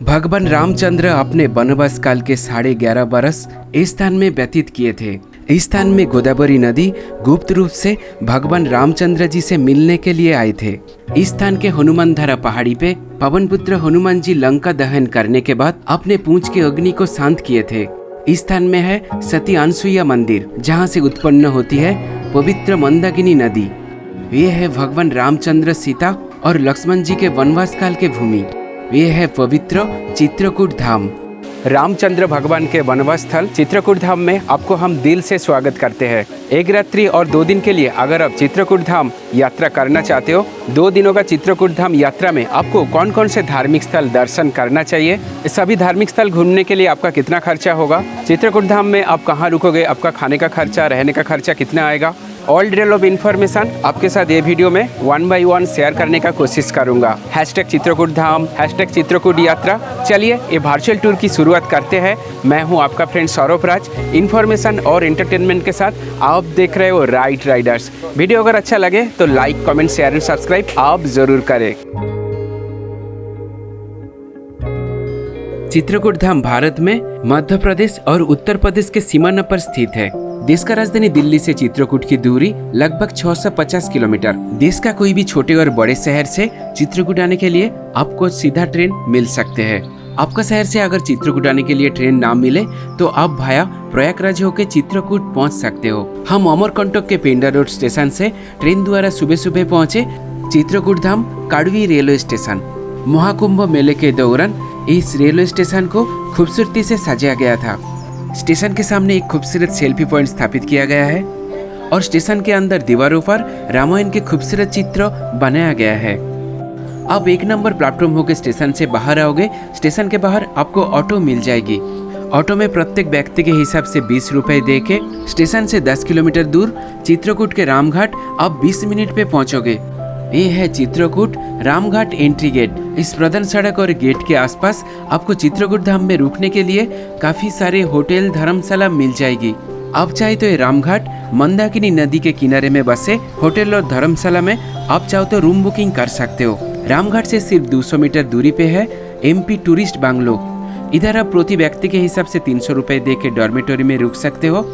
भगवान रामचंद्र अपने वनवास काल के 11.5 बरस इस स्थान में व्यतीत किए थे। इस स्थान में गोदावरी नदी गुप्त रूप से भगवान रामचंद्र जी से मिलने के लिए आए थे। इस स्थान के हनुमान धारा पहाड़ी पे पवन पुत्र हनुमान जी लंका दहन करने के बाद अपने पूंछ के अग्नि को शांत किए थे। इस स्थान में है सती अनसुईया मंदिर, जहाँ से उत्पन्न होती है पवित्र मंदाकिनी नदी। ये है भगवान रामचंद्र, सीता और लक्ष्मण जी के वनवास काल के भूमि। ये है पवित्र चित्रकूट धाम। रामचंद्र भगवान के वनवास स्थल चित्रकूट धाम में आपको हम दिल से स्वागत करते हैं। एक रात्रि और 2 दिन के लिए अगर आप चित्रकूट धाम यात्रा करना चाहते हो, 2 दिनों का चित्रकूट धाम यात्रा में आपको कौन कौन से धार्मिक स्थल दर्शन करना चाहिए, सभी धार्मिक स्थल घूमने के लिए आपका कितना खर्चा होगा, चित्रकूट धाम में आप कहाँ रुकोगे, आपका खाने का खर्चा, रहने का खर्चा कितना आएगा, ऑल डिटेल ऑफ इन्फॉर्मेशन आपके साथ ये वीडियो में 1 बाय 1 शेयर करने का कोशिश करूंगा। #चित्रकूट धाम, #चित्रकूट यात्रा। चलिए ये वर्चुअल टूर की शुरुआत करते हैं। मैं हूं आपका फ्रेंड सौरभ राज, इन्फॉर्मेशन और एंटरटेनमेंट के साथ आप देख रहे हो राइट राइडर्स। वीडियो अगर अच्छा लगे तो like, comment, share and subscribe आप जरूर करें। चित्रकूट धाम भारत में मध्य प्रदेश और उत्तर प्रदेश के सीमाना पर स्थित है। देश का राजधानी दिल्ली से चित्रकूट की दूरी लगभग 650 किलोमीटर। देश का कोई भी छोटे और बड़े शहर से चित्रकूट आने के लिए आपको सीधा ट्रेन मिल सकते हैं। आपका शहर से अगर चित्रकूट आने के लिए ट्रेन ना मिले तो आप भाया प्रयागराज होकर चित्रकूट पहुंच सकते हो। हम अमरकंटक के पेंडा रोड स्टेशन से ट्रेन द्वारा सुबह सुबह पहुंचे चित्रकूट धाम काडवी रेलवे स्टेशन। महाकुंभ मेले के दौरान इस रेलवे स्टेशन को खूबसूरती से सजाया गया था। स्टेशन के सामने एक खूबसूरत सेल्फी पॉइंट स्थापित किया गया है और स्टेशन के अंदर दीवारों पर रामायण के खूबसूरत चित्र बनाया गया है। आप 1 नंबर प्लेटफॉर्म होकर स्टेशन से बाहर आओगे। स्टेशन के बाहर आपको ऑटो मिल जाएगी। ऑटो में प्रत्येक व्यक्ति के हिसाब से 20 रुपए दे के स्टेशन से 10 किलोमीटर दूर चित्रकूट के रामघाट आप 20 मिनट पे पहुंचोगे। ये है चित्रकूट रामघाट एंट्री गेट। इस प्रधान सड़क और गेट के आसपास आपको चित्रकूट धाम में रुकने के लिए काफी सारे होटल, धर्मशाला मिल जाएगी। आप चाहे तो ये रामघाट मंदाकिनी नदी के किनारे में बसे होटल और धर्मशाला में आप चाहो तो रूम बुकिंग कर सकते हो। रामघाट से सिर्फ 200 मीटर दूरी पे है MP टूरिस्ट बांग्लो। इधर आप प्रति व्यक्ति के हिसाब से 300 रुपए दे के डॉर्मेटोरी में रुक सकते हो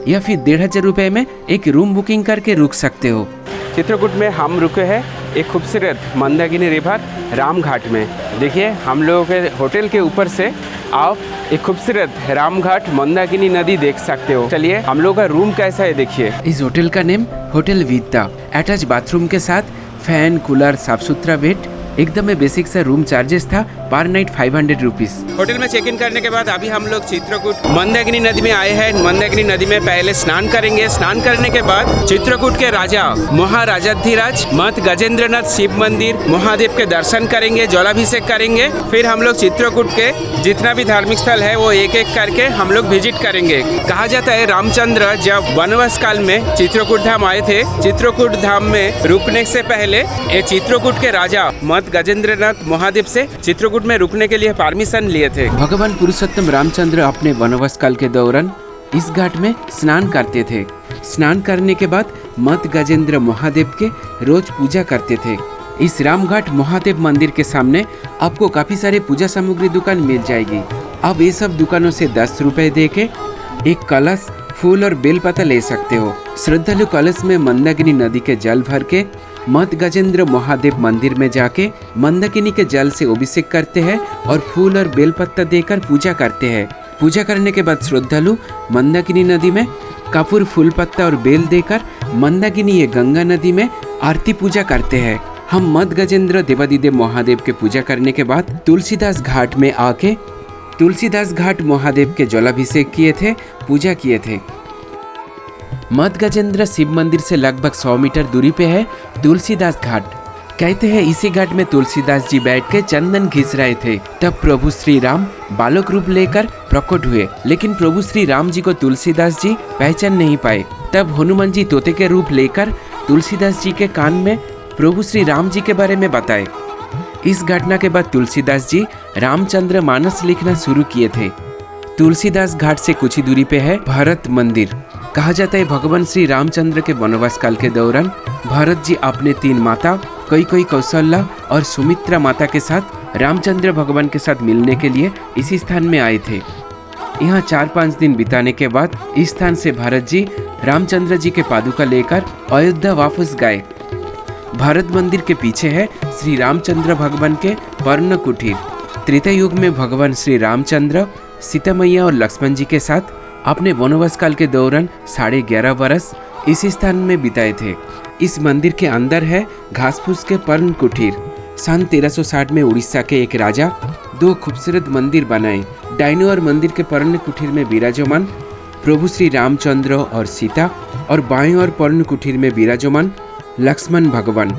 या फिर 1500 रुपए में एक रूम बुकिंग करके रुक सकते हो। चित्रकूट में हम रुके हैं एक खूबसूरत मंदाकिनी रिवर रामघाट में। देखिए हम लोगों के होटल के ऊपर से आप एक खूबसूरत रामघाट मंदाकिनी नदी देख सकते हो। चलिए हम लोगों का रूम कैसा है देखिए। इस होटल का नेम होटल विद्या, अटैच बाथरूम के साथ फैन, कूलर, साफ सुथरा बेड, एकदम बेसिक सा रूम चार्जेस था पर नाइट 500 रुपीज। होटल में चेक इन करने के बाद अभी हम लोग चित्रकूट मंदाकिनी नदी में आए हैं। मंदाकिनी नदी में पहले स्नान करेंगे। स्नान करने के बाद चित्रकूट के राजा महाराजाधिराज मत गजेंद्रनाथ शिव मंदिर महादेव के दर्शन करेंगे, जलाभिषेक करेंगे। फिर हम लोग चित्रकूट के जितना भी धार्मिक स्थल है वो एक एक करके हम लोग विजिट करेंगे। कहा जाता है रामचंद्र जब वनवास काल में चित्रकूट धाम आए थे, चित्रकूट धाम में रुकने से पहले ये चित्रकूट के राजा मत गजेंद्रनाथ महादेव से चित्रकूट में रुकने के लिए परमिशन लिए थे। भगवान पुरुषोत्तम रामचंद्र अपने वनवास काल के दौरान इस घाट में स्नान करते थे। स्नान करने के बाद मत गजेंद्र महादेव के रोज पूजा करते थे। इस रामघाट महादेव मंदिर के सामने आपको काफी सारे पूजा सामग्री दुकान मिल जाएगी। आप ये सब दुकानों से 10 रुपए दे के एक कलश, फूल और बेलपत्ता ले सकते हो। श्रद्धालु कलश में मंदाकिनी नदी के जल भर के मत गजेंद्र महादेव मंदिर में जाके मंदाकिनी के जल से अभिषेक करते हैं और फूल और बेलपत्ता देकर पूजा करते हैं। पूजा करने के बाद श्रद्धालु मंदाकिनी नदी में कपूर, फूल पत्ता और बेल देकर मंदाकिनी ये गंगा नदी में आरती पूजा करते हैं। हम मत गजेंद्र देवादिदेव महादेव के पूजा करने के बाद तुलसीदास घाट में आके तुलसीदास घाट महादेव के जलाभिषेक किए थे, पूजा किए थे। मत गजेंद्र शिव मंदिर से लगभग 100 मीटर दूरी पे है तुलसीदास घाट। कहते हैं इसी घाट में तुलसीदास जी बैठ के चंदन घिस रहे थे। तब प्रभु श्री राम बालक रूप लेकर प्रकट हुए, लेकिन प्रभु श्री राम जी को तुलसीदास जी पहचान नहीं पाए। तब हनुमान जी तोते के रूप लेकर तुलसीदास जी के कान में प्रभु श्री राम जी के बारे में बताए। इस घटना के बाद तुलसीदास जी रामचंद्र मानस लिखना शुरू किए थे। तुलसीदास घाट से कुछ ही दूरी पे है भरत मंदिर। कहा जाता है भगवान श्री रामचंद्र के वनवास काल के दौरान भरत जी अपने 3 माता कैकेयी, कौशल्या और सुमित्रा माता के साथ रामचंद्र भगवान के साथ मिलने के लिए इसी स्थान में आए थे। यहाँ 4-5 दिन बिताने के बाद इस स्थान से भरत जी रामचंद्र जी के पादुका लेकर अयोध्या वापस गए। भरत मंदिर के पीछे है श्री रामचंद्र भगवान के पर्ण कुटीर। त्रेता युग में भगवान श्री रामचंद्र सीता मैया और लक्ष्मण जी के साथ अपने वनवास काल के दौरान 11.5 वर्ष इस स्थान में बिताए थे। इस मंदिर के अंदर है घासफूस के पर्ण कुटीर। सन 1360 में उड़ीसा के एक राजा 2 खूबसूरत मंदिर बनाए। दाहिने और मंदिर के पर्ण कुटीर में विराजमान प्रभु श्री रामचंद्र और सीता और बाएं और पर्ण कुटीर में विराजमान लक्ष्मण भगवान।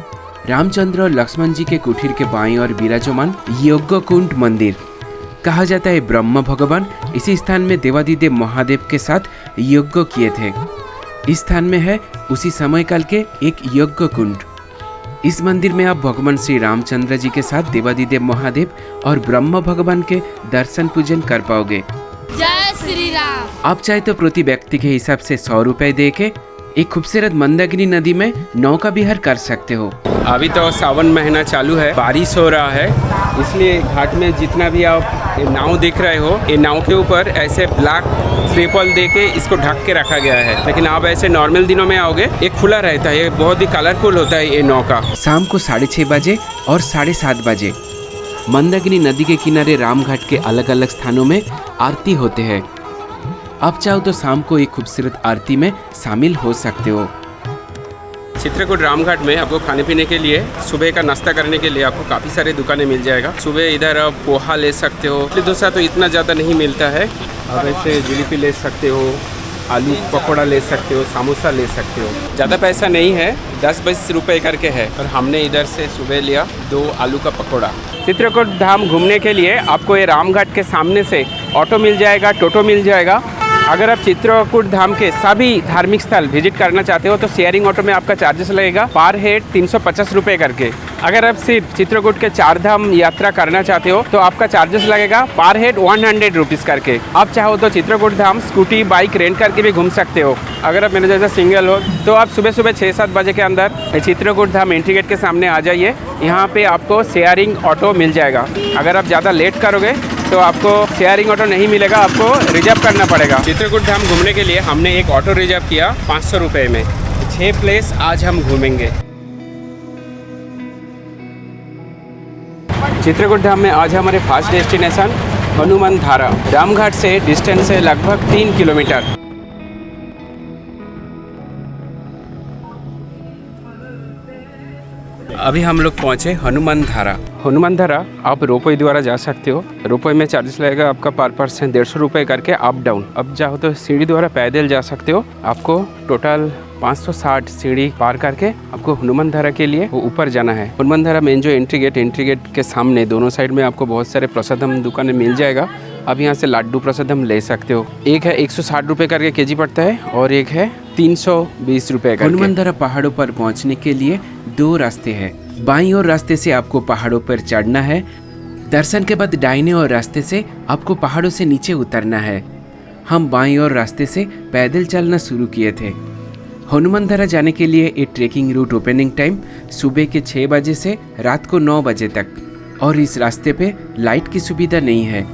रामचंद्र और लक्ष्मण जी के कुटीर के बाएं और विराजमान यज्ञकुंड मंदिर। कहा जाता है ब्रह्मा भगवान इसी स्थान में देवादिदेव महादेव के साथ यज्ञ किए थे। इस स्थान में है उसी समय काल के एक यज्ञकुंड। इस मंदिर में आप भगवान श्री रामचंद्र जी के साथ देवादिदेव महादेव और ब्रह्मा भगवान के दर्शन पूजन कर पाओगे। जय श्री राम। आप चाहे तो प्रति व्यक्ति के हिसाब से 100 रुपए दे के एक खूबसूरत मंदाकिनी नदी में नौका विहार कर सकते हो। अभी तो सावन महीना चालू है, बारिश हो रहा है, इसलिए घाट में जितना भी आप नाव देख रहे हो, ये नाव के ऊपर ऐसे ब्लैक ट्रिपल दे के इसको ढक के रखा गया है। लेकिन आप ऐसे नॉर्मल दिनों में आओगे ये खुला रहता है, ये बहुत ही कलरफुल होता है ये नौका। शाम को 6:30 बजे और 7:30 बजे मंदाकिनी नदी के किनारे रामघाट के अलग अलग स्थानों में आरती होते हैं। आप चाहो तो शाम को एक खूबसूरत आरती में शामिल हो सकते हो। चित्रकूट रामघाट में आपको खाने पीने के लिए सुबह का नाश्ता करने के लिए आपको काफ़ी सारे दुकानें मिल जाएगा। सुबह इधर आप पोहा ले सकते हो, इडली डोसा तो इतना ज़्यादा नहीं मिलता है। आप ऐसे जलेबी ले सकते हो, आलू पकौड़ा ले सकते हो, समोसा ले सकते हो। ज़्यादा पैसा नहीं है, 10-20 रुपये करके है। और हमने इधर से सुबह लिया 2 आलू का पकौड़ा। चित्रकूट धाम घूमने के लिए आपको ये रामघाट के सामने से ऑटो मिल जाएगा, टोटो मिल जाएगा। अगर आप चित्रकूट धाम के सभी धार्मिक स्थल विजिट करना चाहते हो तो शेयरिंग ऑटो में आपका चार्जेस लगेगा पर हेड 350 रुपये करके। अगर आप सिर्फ चित्रकूट के 4 धाम यात्रा करना चाहते हो तो आपका चार्जेस लगेगा पर हेड 100 रुपीज़ करके। आप चाहो तो चित्रकूट धाम स्कूटी बाइक रेंट करके भी घूम सकते हो। अगर आप मेरे जैसा सिंगल हो तो आप सुबह सुबह 6-7 बजे के अंदर चित्रकूट धाम एंट्री गेट के सामने आ जाइए। यहाँ पे आपको शेयरिंग ऑटो मिल जाएगा। अगर आप ज़्यादा लेट करोगे तो आपको शेयरिंग ऑटो नहीं मिलेगा, आपको रिजर्व करना पड़ेगा। चित्रकूट धाम घूमने के लिए हमने एक ऑटो रिजर्व किया 500 रुपये में। 6 प्लेस आज हम घूमेंगे। चित्रकूट धाम में आज हमारे फर्स्ट डेस्टिनेशन हनुमान धारा। रामघाट से डिस्टेंस है लगभग 3 किलोमीटर। अभी हम लोग पहुँचे हनुमान धारा। हनुमान धारा आप रोपवे द्वारा जा सकते हो। रोपवे में चार्जेस लगेगा आपका पर पर्सन 150 रुपये करके अप डाउन। अब चाहो तो सीढ़ी द्वारा पैदल जा सकते हो। आपको टोटल 560 सीढ़ी पार करके आपको हनुमान धारा के लिए वो ऊपर जाना है। हनुमान धारा मेन जो एंट्री गेट के सामने दोनों साइड में आपको बहुत सारे प्रसादम दुकानें मिल जाएगा। अब यहाँ से लड्डू प्रसादम ले सकते हो। एक है 160 रुपये करके केजी पड़ता है और एक है 320 रुपये का। हनुमान धारा पहाड़ों पर पहुँचने के लिए 2 रास्ते हैं। बाईं और रास्ते से आपको पहाड़ों पर चढ़ना है। दर्शन के बाद दाहिने और रास्ते से आपको पहाड़ों से नीचे उतरना है। हम बाईं और रास्ते से पैदल चलना शुरू किए थे। हनुमान धारा जाने के लिए ये ट्रेकिंग रूट ओपनिंग टाइम सुबह के 6 बजे से रात को 9 बजे तक, और इस रास्ते पे लाइट की सुविधा नहीं है,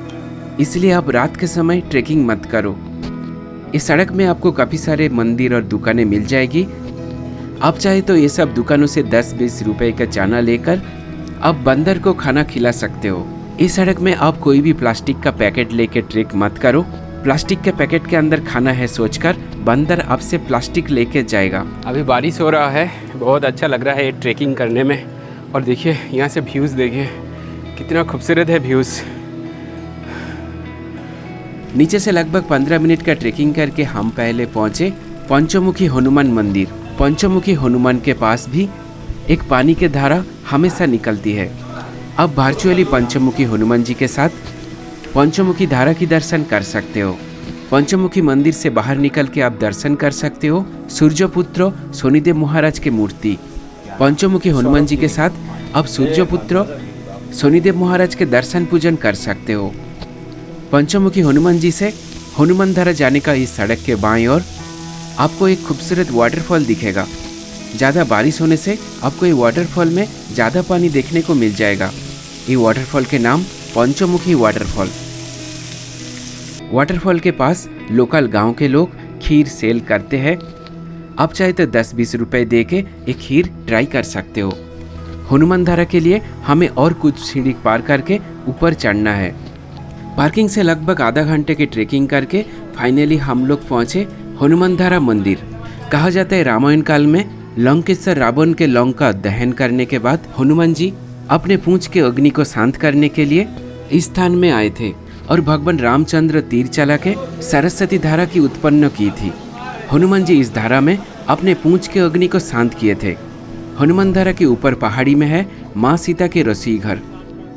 इसलिए आप रात के समय ट्रेकिंग मत करो। इस सड़क में आपको काफ़ी सारे मंदिर और दुकानें मिल जाएगी। आप चाहे तो ये सब दुकानों से 10-20 रुपए का चाना लेकर आप बंदर को खाना खिला सकते हो। इस सड़क में आप कोई भी प्लास्टिक का पैकेट लेके ट्रेक मत करो। प्लास्टिक के पैकेट के अंदर खाना है सोचकर बंदर आपसे प्लास्टिक लेके जाएगा। अभी बारिश हो रहा है, बहुत अच्छा लग रहा है ये ट्रेकिंग करने में। और देखिए यहाँ से व्यूज़ देखिए कितना खूबसूरत है व्यूज़। नीचे से लगभग 15 मिनट का ट्रेकिंग करके हम पहले पहुँचे पंचमुखी हनुमान मंदिर। पंचमुखी हनुमान के पास भी एक पानी की धारा हमेशा निकलती है। अब वर्चुअली पंचमुखी हनुमान जी के साथ पंचमुखी धारा की दर्शन कर सकते हो। पंचमुखी मंदिर से बाहर निकल के आप दर्शन कर सकते हो सूर्यपुत्र शनिदेव महाराज की मूर्ति। पंचमुखी हनुमान जी के साथ आप सूर्यपुत्र शनिदेव महाराज के दर्शन पूजन कर सकते हो। पंचमुखी हनुमान जी से हनुमान धारा जाने का इस सड़क के बाईं ओर आपको एक खूबसूरत वाटरफॉल दिखेगा। ज़्यादा बारिश होने से आपको ये वाटरफॉल में ज़्यादा पानी देखने को मिल जाएगा। ये वाटरफॉल के नाम पंचमुखी वाटरफॉल। वाटरफॉल के पास लोकल गांव के लोग खीर सेल करते हैं। आप चाहे तो 10-20 रुपए दे के एक खीर ट्राई कर सकते हो। हनुमान धारा के लिए हमें और कुछ सीढ़ी पार करके ऊपर चढ़ना है। पार्किंग से लगभग आधा घंटे की ट्रेकिंग करके फाइनली हम लोग पहुंचे हनुमान धारा मंदिर। कहा जाता है रामायण काल में लंकेश्वर रावण के लंका दहन करने के बाद हनुमान जी अपने पूंछ के अग्नि को शांत करने के लिए इस स्थान में आए थे और भगवान रामचंद्र तीर चला के सरस्वती धारा की उत्पन्न की थी। हनुमान जी इस धारा में अपने पूंछ के अग्नि को शांत किए थे। हनुमान धारा के ऊपर पहाड़ी में है माँ सीता के रसोई घर।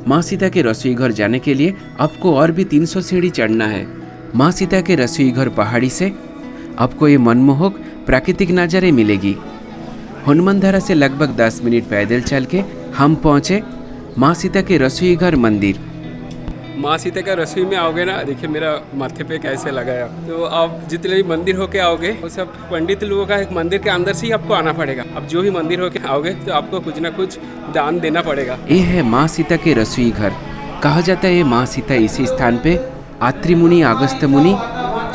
माँ सीता के रसोई घर जाने के लिए आपको और भी 300 सीढ़ी चढ़ना है। माँ सीता के रसोई घर पहाड़ी से आपको ये मनमोहक प्राकृतिक नज़ारे मिलेगी। हनुमान धारा से लगभग 10 मिनट पैदल चल के हम पहुँचे माँ सीता के रसोई घर मंदिर। माँ सीता का रसोई में आओगे ना, देखिए मेरा माथे पे कैसे लगाया। तो आप जितने भी मंदिर होके आओगे वो सब पंडित लोगों का एक मंदिर के अंदर से ही आपको आना पड़ेगा। अब जो भी मंदिर होके आओगे तो आपको कुछ ना कुछ दान देना पड़ेगा। ये है माँ सीता के रसोई घर। कहा जाता है माँ सीता इसी स्थान पे आत्रि मुनि, अगस्त्य मुनि,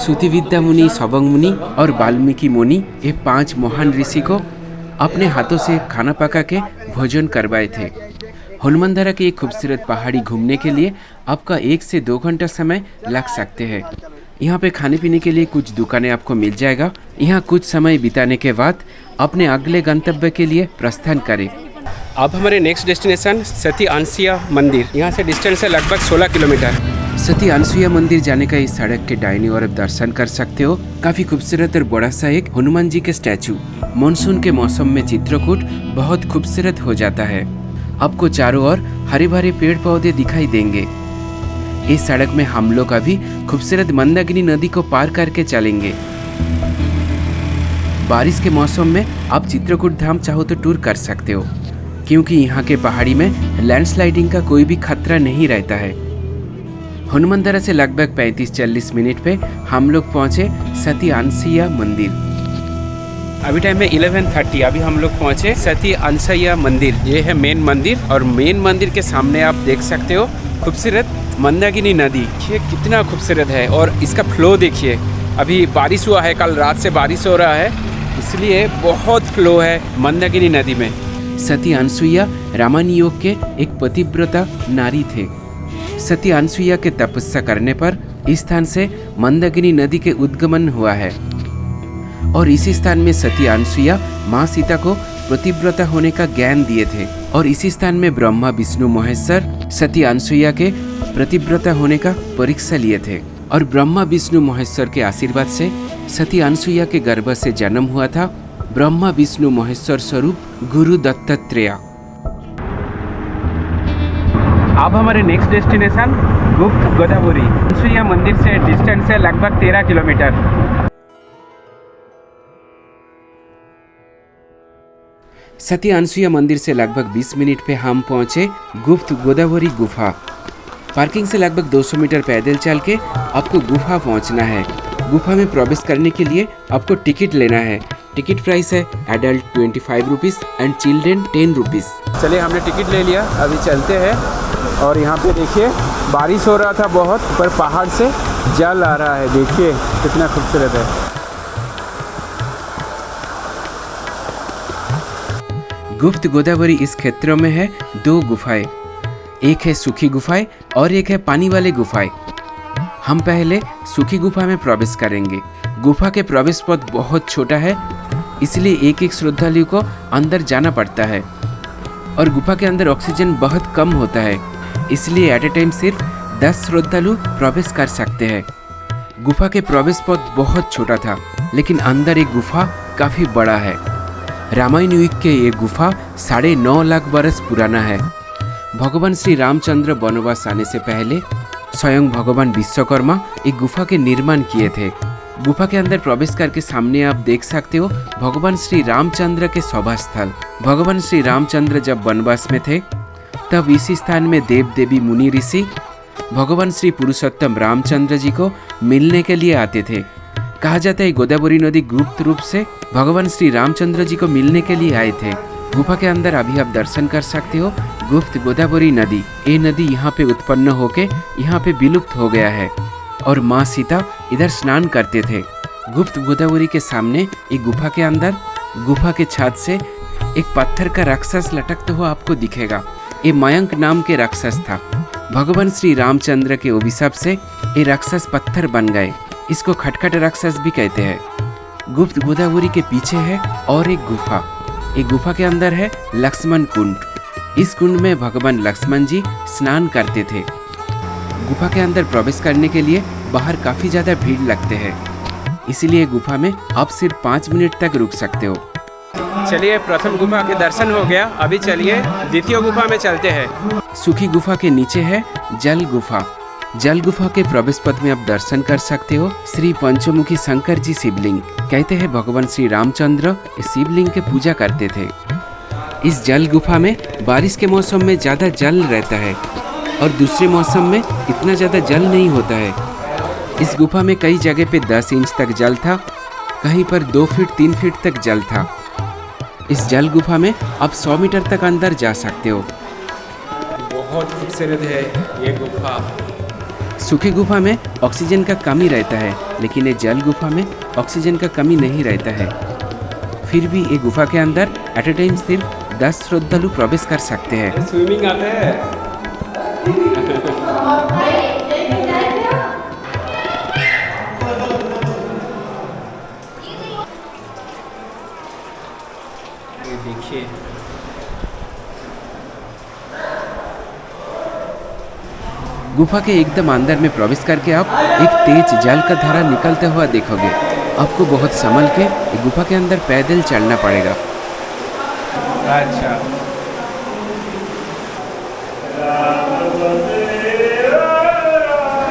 सुतिविद्या मुनि, सवंग मुनि और वाल्मीकि मुनि, ये 5 महान ऋषि को अपने हाथों से खाना पका के भोजन करवाए थे। हनुमान धारा की एक खूबसूरत पहाड़ी घूमने के लिए आपका 1 से 2 घंटा समय लग सकते हैं। यहाँ पे खाने पीने के लिए कुछ दुकानें आपको मिल जाएगा। यहाँ कुछ समय बिताने के बाद अपने अगले गंतव्य के लिए प्रस्थान करें। अब हमारे नेक्स्ट डेस्टिनेशन सती अनसुईया मंदिर। यहाँ से डिस्टेंस है लगभग 16 किलोमीटर। सती अनसुईया मंदिर जाने का इस सड़क के दाहिनी ओर दर्शन कर सकते हो। काफी खूबसूरत और बड़ा सा एक हनुमान जी के स्टैचू। मानसून के मौसम में चित्रकूट बहुत खूबसूरत हो जाता है। आपको चारों ओर हरे भरे पेड़ पौधे दिखाई देंगे। इस सड़क में हम लोग अभी खूबसूरत मंदाकिनी नदी को पार करके चलेंगे। बारिश के मौसम में आप चित्रकूट धाम चाहो तो टूर कर सकते हो, क्योंकि यहाँ के पहाड़ी में लैंडस्लाइडिंग का कोई भी खतरा नहीं रहता है। हनुमान धारा से लगभग 35-40 मिनट पे हम लोग पहुँचे सती अनसुईया मंदिर। अभी टाइम है 11:30। अभी हम लोग पहुँचे सती अनसुईया मंदिर। ये है मेन मंदिर और मेन मंदिर के सामने आप देख सकते हो खूबसूरत मंदाकिनी नदी। ये कितना खूबसूरत है और इसका फ्लो देखिए। अभी बारिश हुआ है, कल रात से बारिश हो रहा है, इसलिए बहुत फ्लो है मंदाकिनी नदी में। सती अनसुईया रामायण युग के एक पतिव्रता नारी थे। सती अनसुईया के तपस्या करने पर इस स्थान से मंदाकिनी नदी के उद्गमन हुआ है और इसी स्थान में सती अनसुईया माँ सीता को पतिव्रता होने का ज्ञान दिए थे और इसी स्थान में ब्रह्मा विष्णु महेश्वर सती अनसुईया के पतिव्रता होने का परीक्षा लिए थे और ब्रह्मा विष्णु महेश्वर के आशीर्वाद से सती अनसुईया के गर्भ से जन्म हुआ था ब्रह्मा विष्णु महेश्वर स्वरूप गुरु दत्तात्रेय। अब हमारे नेक्स्ट डेस्टिनेशन गुप्त गोदावरी। अनसुईया मंदिर से डिस्टेंस है लगभग 13 किलोमीटर। सती अनसुईया मंदिर से लगभग 20 मिनट पे हम पहुंचे गुप्त गोदावरी गुफा। पार्किंग से लगभग 200 मीटर पैदल चल के आपको गुफा पहुंचना है। गुफा में प्रवेश करने के लिए आपको टिकट लेना है। टिकट प्राइस है adult 25 rupees and children 10 rupees. चलिए हमने टिकट ले लिया, अभी चलते हैं। और यहाँ पे देखिए बारिश हो रहा था बहुत, ऊपर पहाड़ से जल आ रहा है, देखिए कितना खूबसूरत है। गुप्त गोदावरी इस क्षेत्र में है 2 गुफाएं, एक है सूखी गुफाएं और एक है पानी वाले गुफाएं। हम पहले सूखी गुफा में प्रवेश करेंगे। गुफा के प्रवेश पथ बहुत छोटा है, इसलिए एक एक श्रद्धालु को अंदर जाना पड़ता है और गुफा के अंदर ऑक्सीजन बहुत कम होता है, इसलिए एट ए टाइम सिर्फ 10 श्रद्धालु प्रवेश कर सकते हैं। गुफा के प्रवेश पथ बहुत छोटा था, लेकिन अंदर एक गुफा काफी बड़ा है। रामायण युग के ये गुफा 9.5 लाख बरस पुराना है। भगवान श्री रामचंद्र वनवास आने से पहले स्वयं भगवान विश्वकर्मा एक गुफा के निर्माण किए थे। गुफा के अंदर प्रवेश करके सामने आप देख सकते हो भगवान श्री रामचंद्र के सभा स्थल। भगवान श्री रामचंद्र जब वनवास में थे तब इसी स्थान में देव देवी मुनि ऋषि भगवान श्री पुरुषोत्तम रामचंद्र जी को मिलने के लिए आते थे। कहा जाता है गोदावरी नदी गुप्त रूप से भगवान श्री रामचंद्र जी को मिलने के लिए आए थे गुफा के अंदर अभी आप दर्शन कर सकते हो गुप्त गोदावरी नदी। ये नदी यहाँ पे उत्पन्न होके यहाँ पे विलुप्त हो गया है और माँ सीता इधर स्नान करते थे। गुप्त गोदावरी के सामने एक गुफा के अंदर गुफा के छत से एक पत्थर का राक्षस लटकता हुआ आपको दिखेगा। ये मयंक नाम के राक्षस था। भगवान श्री रामचंद्र के अभिशाप से ये राक्षस पत्थर बन गए। इसको खटखट राक्षस भी कहते हैं। गुप्त गोदावरी के पीछे है और एक गुफा। एक गुफा के अंदर है लक्ष्मण कुंड। इस कुंड में भगवान लक्ष्मण जी स्नान करते थे। गुफा के अंदर प्रवेश करने के लिए बाहर काफी ज्यादा भीड़ लगते हैं, इसीलिए गुफा में आप सिर्फ 5 मिनट तक रुक सकते हो। चलिए, प्रथम गुफा के दर्शन हो गया, अभी चलिए द्वितीय गुफा में चलते हैं। सूखी गुफा के नीचे है जल गुफा। जल गुफा के प्रवेश पथ में आप दर्शन कर सकते हो श्री पंचमुखी शंकर जी शिवलिंग। कहते हैं भगवान श्री रामचंद्र इस शिवलिंग के पूजा करते थे। इस जल गुफा में बारिश के मौसम में ज्यादा जल रहता है और दूसरे मौसम में इतना ज्यादा जल नहीं होता है। इस गुफा में कई जगह पे 10 इंच तक जल था, कहीं पर 2 फीट 3 फीट तक जल था। इस जल गुफा में आप 100 मीटर तक अंदर जा सकते हो। बहुत खूबसूरत है ये गुफा। सूखी गुफा में ऑक्सीजन का कमी रहता है, लेकिन ये जल गुफा में ऑक्सीजन का कमी नहीं रहता है। फिर भी ये गुफा के अंदर एट ए टाइम सिर्फ 10 श्रद्धालु प्रवेश कर सकते हैं। स्विमिंग आता है। ये देखिए, गुफा के एकदम अंदर में प्रवेश करके आप एक तेज जल का धारा निकलता हुआ देखोगे। आपको बहुत संभल के गुफा के अंदर पैदल चलना पड़ेगा। अच्छा,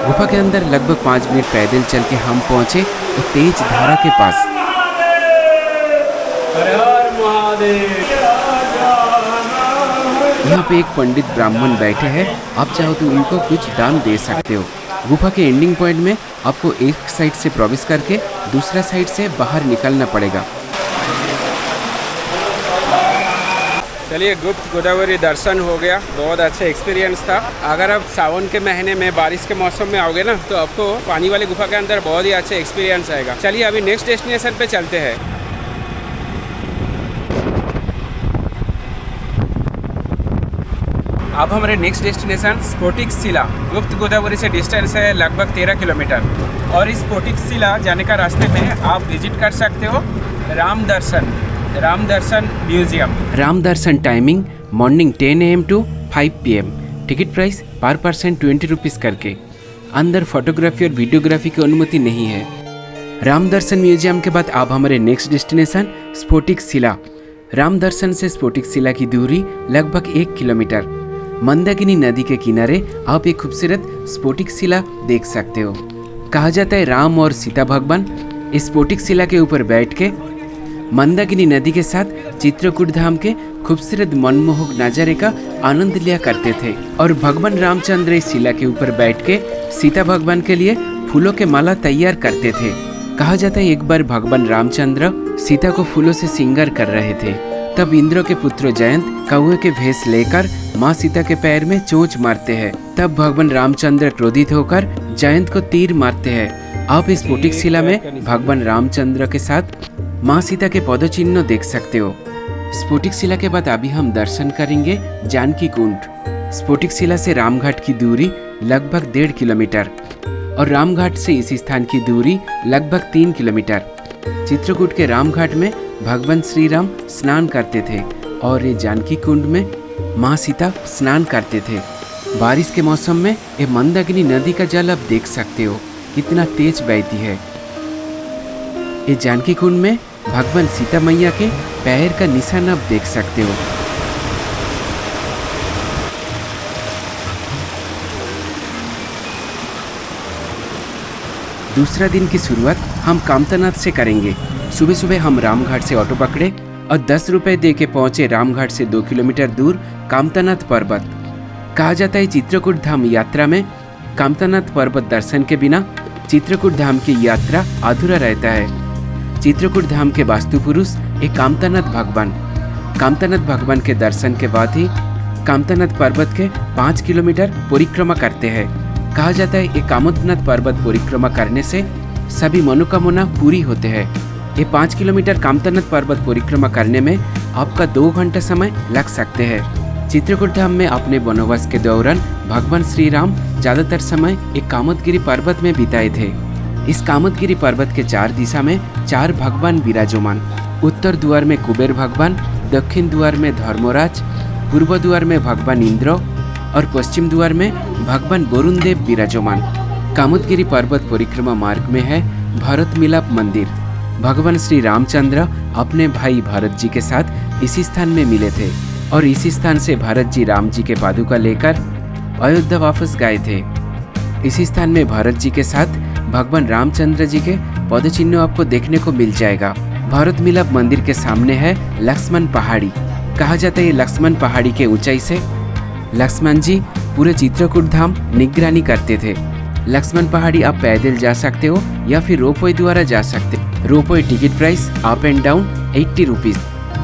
गुफा के अंदर लगभग 5 मिनट पैदल चल के हम पहुंचे वो तेज धारा के पास। हर हर महादेव। यहाँ पे एक पंडित ब्राह्मण बैठे हैं, आप चाहो तो उनको कुछ दान दे सकते हो। गुफा के एंडिंग पॉइंट में आपको एक साइड से प्रवेश करके दूसरा साइड से बाहर निकलना पड़ेगा। चलिए, गुप्त गोदावरी दर्शन हो गया, बहुत अच्छा एक्सपीरियंस था। अगर आप सावन के महीने में बारिश के मौसम में आओगे ना, तो आपको पानी वाली गुफा के अंदर बहुत ही अच्छा एक्सपीरियंस आएगा। चलिए अभी नेक्स्ट डेस्टिनेशन पे चलते हैं। अब हमारे नेक्स्ट डेस्टिनेशन स्फोटिक शिला। गुप्त गोदावरी से डिस्टेंस है लगभग 13 किलोमीटर और इस स्फोटिक शिला जाने का रास्ते में आप विजिट कर सकते हो Ram Darshan museum. Ram Darshan timing morning 10 AM to 5 PM। Ticket price पर पर्सन 20 रुपीज़ करके। अंदर फोटोग्राफी और वीडियोग्राफी की अनुमति नहीं है। राम दर्शन म्यूजियम के बाद अब हमारे नेक्स्ट डेस्टिनेशन स्फोटिक शिला। राम दर्शन से स्फोटिक शिला की दूरी लगभग 1 किलोमीटर। मंदाकिनी नदी के किनारे आप एक खूबसूरत स्फोटिक शिला देख सकते हो। कहा जाता है राम और सीता भगवान इस स्फोटिक शिला के ऊपर बैठ के मंदाकिनी नदी के साथ चित्रकूट धाम के खूबसूरत मनमोहक नज़ारे का आनंद लिया करते थे और भगवान रामचंद्र इस शिला के ऊपर बैठ के सीता भगवान के लिए फूलों के माला तैयार करते थे। कहा जाता है एक बार भगवान रामचंद्र सीता को फूलों से श्रृंगार कर रहे थे, तब इंद्र के पुत्र जयंत कौवे के भेष लेकर माँ सीता के पैर में चोंच मारते हैं। तब भगवान रामचंद्र क्रोधित होकर जयंत को तीर मारते हैं। आप इस स्फोटिक शिला में भगवान रामचंद्र के साथ माँ सीता के पदचिन्ह देख सकते हो। स्फोटिक शिला के बाद अभी हम दर्शन करेंगे जानकी कुंड। स्फोटिक शिला से रामघाट की दूरी लगभग 1.5 किलोमीटर और रामघाट से इस स्थान की दूरी लगभग 3 किलोमीटर। चित्रकूट के रामघाट में भगवान श्री राम स्नान करते थे और ये जानकी कुंड में माँ सीता स्नान करते थे। बारिश के मौसम में ये मंदाकिनी नदी का जल आप देख सकते हो कितना तेज बहती है। ये जानकी कुंड में भगवान सीता मैया के पैर का निशान आप देख सकते हो। दूसरा दिन की शुरुआत हम कामतानाथ से करेंगे। सुबह सुबह हम रामघाट से ऑटो पकड़े और 10 रुपए दे के पहुंचे रामघाट से 2 किलोमीटर दूर कामतानाथ पर्वत। कहा जाता है चित्रकूट धाम यात्रा में कामतानाथ पर्वत दर्शन के बिना चित्रकूट धाम की यात्रा अधूरा रहता है। चित्रकूट धाम के वास्तु पुरुष एक कामतानाथ भगवान। कामतानाथ भगवान के दर्शन के बाद ही कामतानाथ पर्वत के 5 किलोमीटर परिक्रमा करते हैं। कहा जाता है ये कामतानाथ पर्वत परिक्रमा करने से सभी मनोकामना पूरी होते हैं। ये 5 किलोमीटर कामतानाथ पर्वत परिक्रमा करने में आपका 2 घंटा समय लग सकते हैं। चित्रकूट धाम में अपने वनवास के दौरान भगवान श्री राम ज्यादातर समय एक कामतगिरी पर्वत में बिताए थे। इस कामतगिरी पर्वत के 4 दिशा में 4 भगवान विराजमान। उत्तर द्वार में कुबेर भगवान, दक्षिण द्वार में धर्मराज, पूर्व द्वार में भगवान इंद्र और पश्चिम द्वार में भगवान वरुण देव विराजमान। कामतगिरी पर्वत परिक्रमा मार्ग में है भरत मिलाप मंदिर। भगवान श्री रामचंद्र अपने भाई भरत जी के साथ इसी स्थान में मिले थे और इसी स्थान से भरत जी राम जी के पादुका लेकर अयोध्या वापस गए थे। इसी स्थान में भरत जी के साथ भगवान रामचंद्र जी के पदचिन्ह आपको देखने को मिल जाएगा। भरत मिलाप मंदिर के सामने है लक्ष्मण पहाड़ी। कहा जाता है लक्ष्मण पहाड़ी के ऊंचाई से लक्ष्मण जी पूरे चित्रकूट धाम निगरानी करते थे। लक्ष्मण पहाड़ी आप पैदल जा सकते हो या फिर रोपवे द्वारा जा सकते हो। Ropeway ticket price up and down 80 rupees.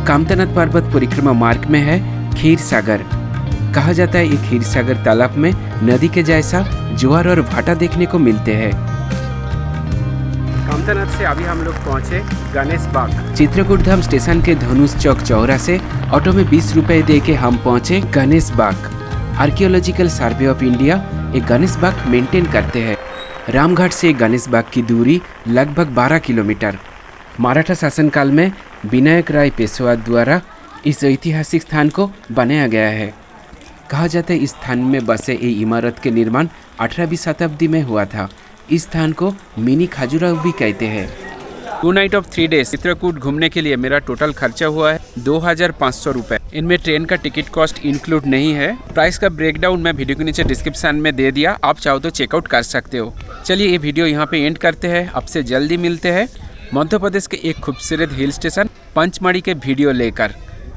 Kamtanath पर्वत परिक्रमा मार्ग में है खीर सागर। कहा जाता है ये खीर सागर तालाब में नदी के जैसा ज्वार और भाटा देखने को मिलते हैं। कामतानाथ से अभी हम लोग पहुँचे गणेश बाग। चित्रकूट धाम स्टेशन के धनुष चौक चौरा से ऑटो में 20 रुपए दे के हम पहुँचे गणेश बाग। आर्कियोलॉजिकल सर्वे ऑफ इंडिया एक गणेश बाग मेंटेन करते हैं। रामघाट से गणेश बाग की दूरी लगभग 12 किलोमीटर। मराठा शासनकाल में विनायक राय पेशवा द्वारा इस ऐतिहासिक स्थान को बनाया गया है। कहा जाता है इस स्थान में बसे ये इमारत के निर्माण 18वीं शताब्दी में हुआ था। इस स्थान को मिनी खजुराहो भी कहते हैं। 2 नाइट ऑफ 3 डेज चित्रकूट घूमने के लिए मेरा टोटल खर्चा हुआ है 2500 रुपये। इनमें ट्रेन का टिकट कॉस्ट इंक्लूड नहीं है। प्राइस का ब्रेकडाउन मैं वीडियो के नीचे डिस्क्रिप्शन में दे दिया, आप चाहो तो चेकआउट कर सकते हो। चलिए ये वीडियो यहाँ पे एंड करते हैं। आपसे जल्दी मिलते हैं मध्य प्रदेश के एक खूबसूरत हिल स्टेशन पंचमढ़ी के वीडियो लेकर।